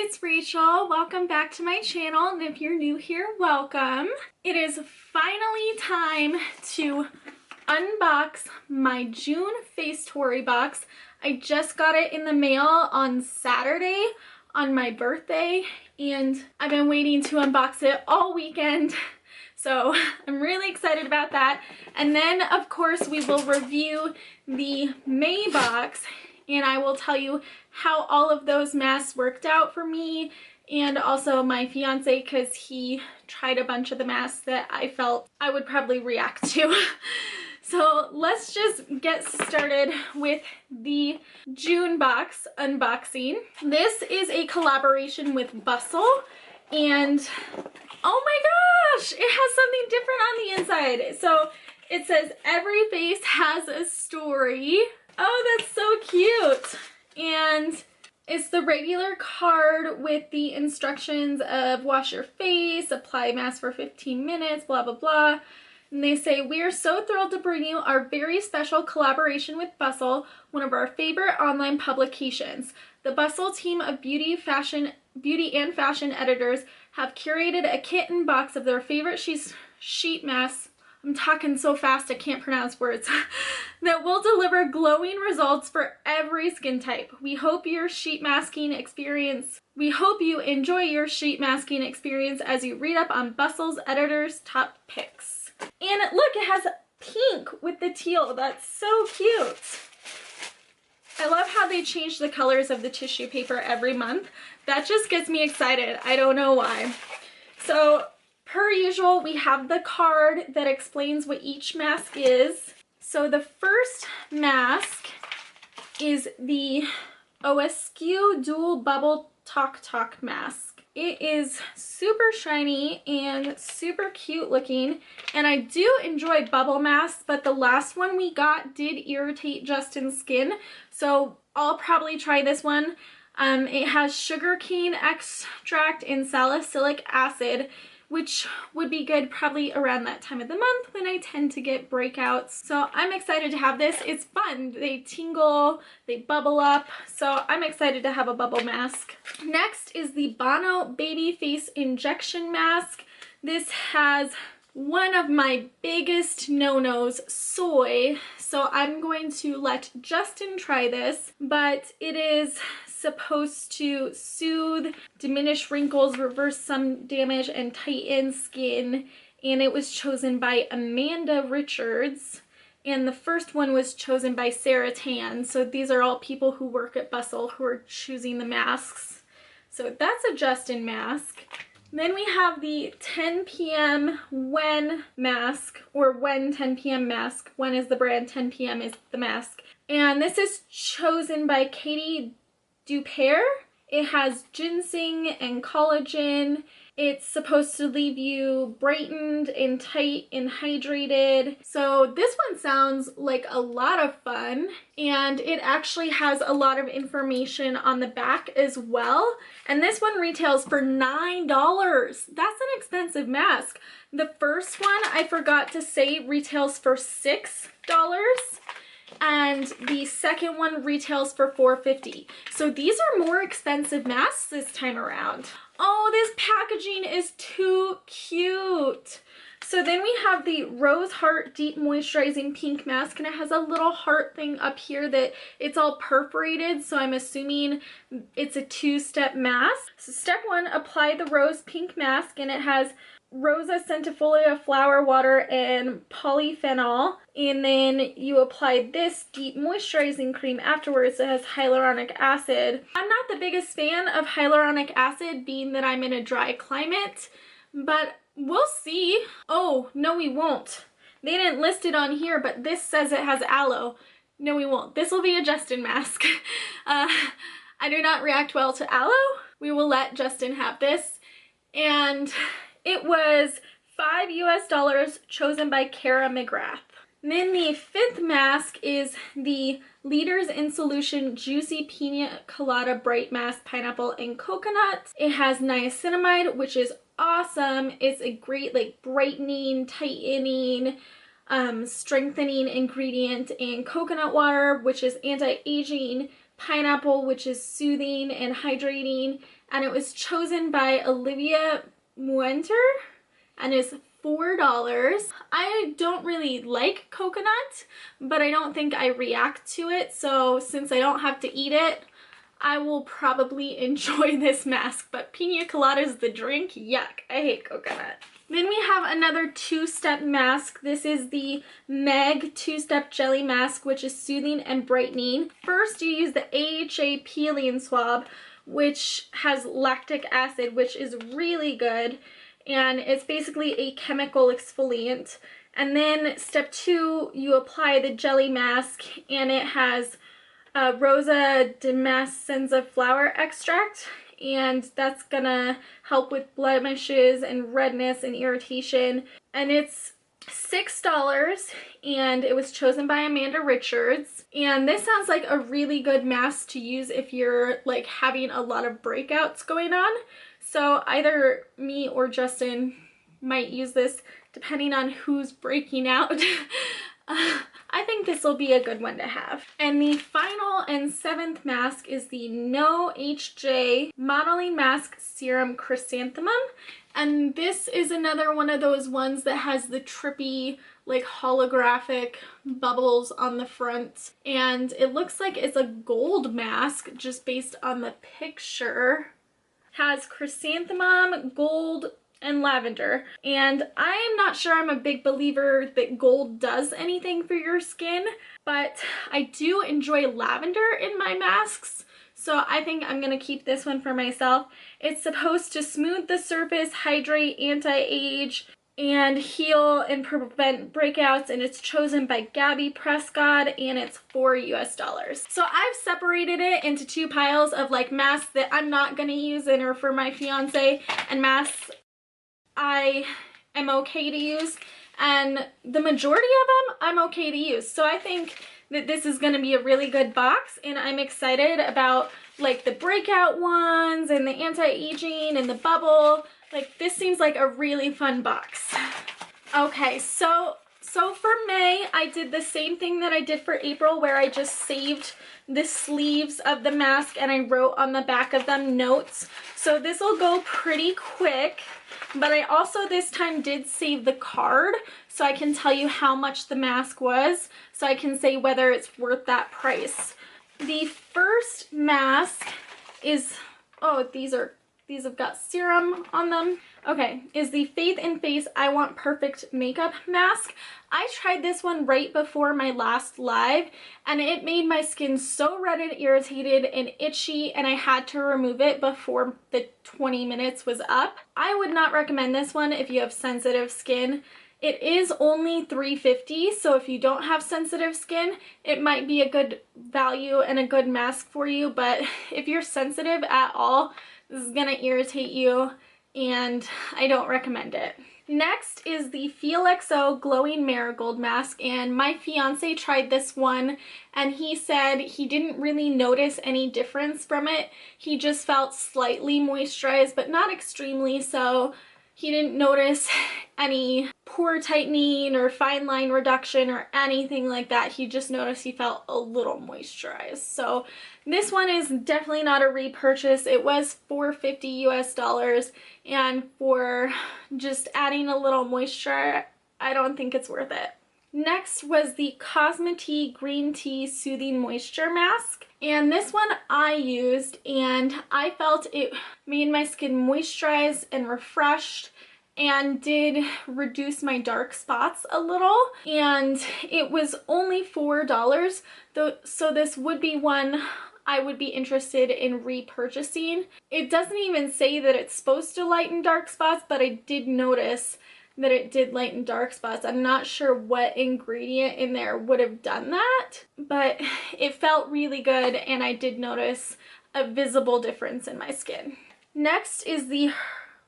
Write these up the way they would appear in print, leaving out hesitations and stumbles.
it's Rachel. Welcome back to my channel, and if you're new here, welcome. It is finally time to unbox my June Facetory box. I just got it in the mail on Saturday on my birthday, and I've been waiting to unbox it all weekend. So I'm really excited about that. And then of course we will review the May box, and I will tell you how all of those masks worked out for me, and also my fiance, because he tried a bunch of the masks that I felt I would probably react to. So let's just get started with the June box unboxing. This is a collaboration with Bustle, and oh my gosh, it has something different on the inside. So it says every face has a story. Oh, that's so cute. And it's the regular card with the instructions of wash your face, apply mask for 15 minutes, blah, blah, blah. And they say, we are so thrilled to bring you our very special collaboration with Bustle, one of our favorite online publications. The Bustle team of beauty and fashion editors have curated a kit and box of their favorite sheet masks. I'm talking so fast I can't pronounce words. That will deliver glowing results for every skin type. We hope you enjoy your sheet masking experience as you read up on Bustle's editors' top picks. And look, it has pink with the teal. That's so cute. I love how they change the colors of the tissue paper every month. That just gets me excited. I don't know why. So, per usual, we have the card that explains what each mask is. So the first mask is the OSQ Dual Bubble Talk mask. It is super shiny and super cute looking, and I do enjoy bubble masks, but the last one we got did irritate Justin's skin, so I'll probably try this one. It has sugarcane extract and salicylic acid, which would be good probably around that time of the month when I tend to get breakouts. So I'm excited to have this. It's fun. They tingle, they bubble up, so I'm excited to have a bubble mask. Next is the Bono Baby Face Injection Mask. This has one of my biggest no-nos, soy, so I'm going to let Justin try this, but it is supposed to soothe, diminish wrinkles, reverse some damage, and tighten skin, and it was chosen by Amanda Richards, and the first one was chosen by Sarah Tan. So these are all people who work at Bustle who are choosing the masks. So that's a Justin mask. Then we have the 10 p.m. When mask, or When 10 p.m. mask. When is the brand, 10 p.m. is the mask. And this is chosen by Katie Dupair. It has ginseng and collagen. It's supposed to leave you brightened and tight and hydrated. So this one sounds like a lot of fun, and it actually has a lot of information on the back as well. And this one retails for $9. That's an expensive mask. The first one, I forgot to say, retails for $6. And the second one retails for $4.50. So these are more expensive masks this time around. Oh, this packaging is too cute. So then we have the Rose Heart Deep Moisturizing Pink Mask, and it has a little heart thing up here that it's all perforated, so I'm assuming it's a two-step mask. So step one, apply the rose pink mask, and it has Rosa centifolia flower water and polyphenol, and then you apply this deep moisturizing cream afterwards that has hyaluronic acid. I'm not the biggest fan of hyaluronic acid, being that I'm in a dry climate, but we'll see. Oh, no we won't. They didn't list it on here, but this says it has aloe. No we won't. This will be a Justin mask. I do not react well to aloe. We will let Justin have this. And it was $5 US, chosen by Kara McGrath. Then the fifth mask is the Leaders in Solution Juicy Pina Colada Bright Mask Pineapple and Coconut. It has niacinamide, which is awesome. It's a great like brightening, tightening, strengthening ingredient, and coconut water, which is anti-aging, pineapple, which is soothing and hydrating, and it was chosen by Olivia Muenter and is $4. I don't really like coconut, but I don't think I react to it, so since I don't have to eat it, I will probably enjoy this mask. But pina colada's the drink? Yuck, I hate coconut. Then we have another two-step mask. This is the Meg two-step jelly mask, which is soothing and brightening. First, you use the AHA peeling swab, which has lactic acid, which is really good. And it's basically a chemical exfoliant. And then step 2, you apply the jelly mask, and it has Rosa Damascensa flower extract, and that's gonna help with blemishes and redness and irritation. And it's $6, and it was chosen by Amanda Richards. And this sounds like a really good mask to use if you're like having a lot of breakouts going on. So either me or Justin might use this depending on who's breaking out. I think this will be a good one to have. And the final and 7th mask is the No HJ Modeling Mask Serum Chrysanthemum. And this is another one of those ones that has the trippy, like holographic bubbles on the front. And it looks like it's a gold mask just based on the picture. Has chrysanthemum, gold, and lavender. And I am not sure I'm a big believer that gold does anything for your skin, but I do enjoy lavender in my masks, so I think I'm gonna keep this one for myself. It's supposed to smooth the surface, hydrate, anti-age, and heal and prevent breakouts, and it's chosen by Gabby Prescott, and it's $4 US. So I've separated it into 2 piles of like masks that I'm not gonna use and are for my fiance, and masks I am okay to use, and the majority of them I'm okay to use. So I think that this is going to be a really good box, and I'm excited about like the breakout ones and the anti-aging and the bubble. Like, this seems like a really fun box. Okay, so for May, I did the same thing that I did for April, where I just saved the sleeves of the mask and I wrote on the back of them notes. So this will go pretty quick, but I also this time did save the card so I can tell you how much the mask was, so I can say whether it's worth that price. The first mask is, oh, these have got serum on them. Okay, is the Faith in Face I Want Perfect Makeup Mask. I tried this one right before my last live, and it made my skin so red and irritated and itchy, and I had to remove it before the 20 minutes was up. I would not recommend this one if you have sensitive skin. It is only $3.50, so if you don't have sensitive skin, it might be a good value and a good mask for you, but if you're sensitive at all, this is gonna irritate you, and I don't recommend it. Next is the FeelXO Glowing Marigold Mask, and my fiance tried this one and he said he didn't really notice any difference from it. He just felt slightly moisturized, but not extremely so. He didn't notice any pore tightening or fine line reduction or anything like that. He just noticed he felt a little moisturized. So this one is definitely not a repurchase. It was $4.50 US, and for just adding a little moisture, I don't think it's worth it. Next was the Cosmetique Green Tea Soothing Moisture Mask. And this one I used, and I felt it made my skin moisturized and refreshed, and did reduce my dark spots a little. And it was only $4, so this would be one I would be interested in repurchasing. It doesn't even say that it's supposed to lighten dark spots, but I did notice that it did lighten dark spots. I'm not sure what ingredient in there would have done that, but it felt really good, and I did notice a visible difference in my skin. Next is the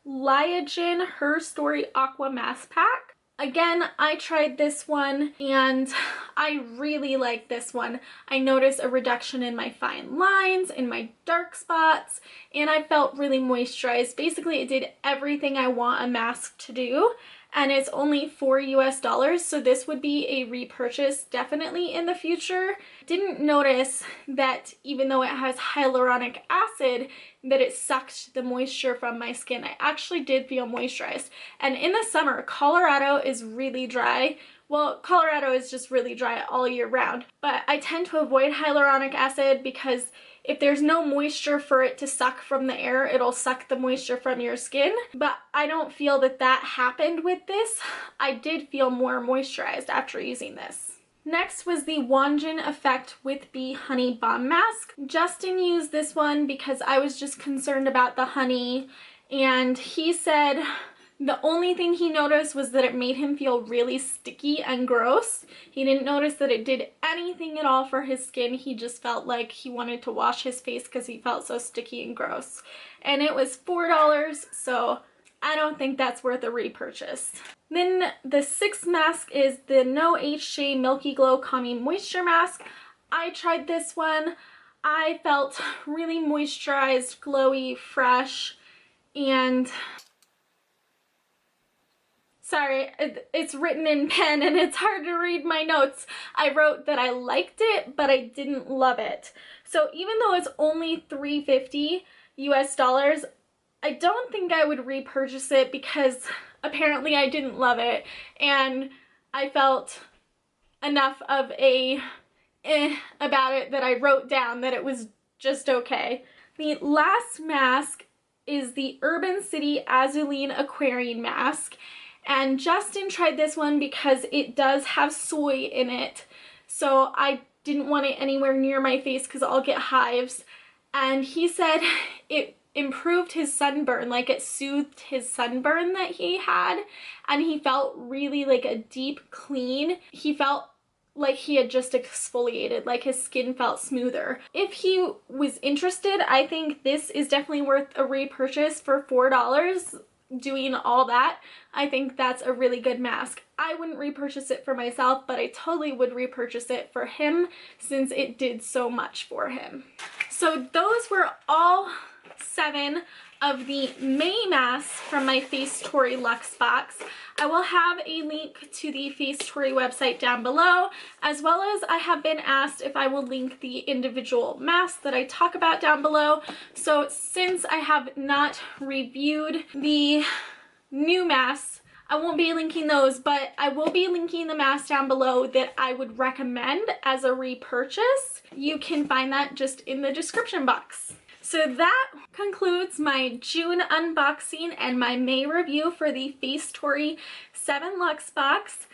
Liagen Her Story Aqua Mask Pack. Again, I tried this one and I really like this one. I noticed a reduction in my fine lines, in my dark spots, and I felt really moisturized. Basically, it did everything I want a mask to do. and it's only $4 US, so this would be a repurchase definitely in the future. Didn't notice that even though it has hyaluronic acid, that it sucked the moisture from my skin. I actually did feel moisturized. And in the summer, Colorado is really dry. Well, Colorado is just really dry all year round, but I tend to avoid hyaluronic acid because if there's no moisture for it to suck from the air, it'll suck the moisture from your skin. But I don't feel that that happened with this. I did feel more moisturized after using this. Next was the Wanjin Effect with Bee Honey Balm Mask. Justin used this one because I was just concerned about the honey, and he said the only thing he noticed was that it made him feel really sticky and gross. He didn't notice that it did anything at all for his skin. He just felt like he wanted to wash his face because he felt so sticky and gross. And it was $4, so I don't think that's worth a repurchase. Then the sixth mask is the No HJ Milky Glow Calming Moisture Mask. I tried this one. I felt really moisturized, glowy, fresh, and sorry, it's written in pen and it's hard to read my notes. I wrote that I liked it, but I didn't love it. So even though it's only $3.50 US, I don't think I would repurchase it because apparently I didn't love it, and I felt enough of a about it that I wrote down that it was just okay. The last mask is the Urban City Azuline Aquarium Mask. And Justin tried this one because it does have soy in it, so I didn't want it anywhere near my face because I'll get hives. And he said it improved his sunburn, like it soothed his sunburn that he had, and he felt really like a deep clean. He felt like he had just exfoliated, like his skin felt smoother. If he was interested, I think this is definitely worth a repurchase for $4. Doing all that, I think that's a really good mask. I wouldn't repurchase it for myself, but I totally would repurchase it for him since it did so much for him. So those were all 7 of the May masks from my Facetory Luxe box. I will have a link to the Facetory website down below, as well as I have been asked if I will link the individual masks that I talk about down below. So since I have not reviewed the new masks, I won't be linking those, but I will be linking the masks down below that I would recommend as a repurchase. You can find that just in the description box. So that concludes my June unboxing and my May review for the Facetory 7 Luxe box.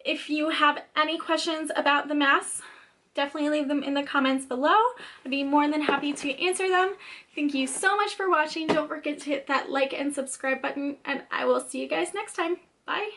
If you have any questions about the masks, definitely leave them in the comments below. I'd be more than happy to answer them. Thank you so much for watching. Don't forget to hit that like and subscribe button, and I will see you guys next time. Bye!